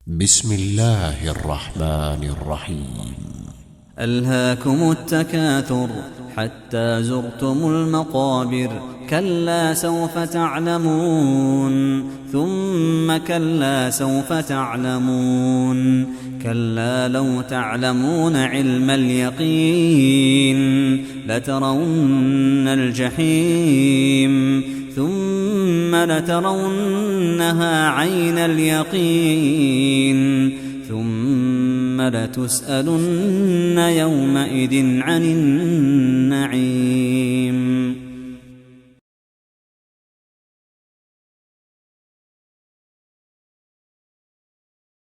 بسم الله الرحمن الرحيم. ألهاكم التكاثر حتى زرتم المقابر، كلا سوف تعلمون ثم كلا سوف تعلمون، كلا لو تعلمون علم اليقين لترون الجحيم ثم لترونها عين اليقين ثم لتسألن يومئذ عن النعيم.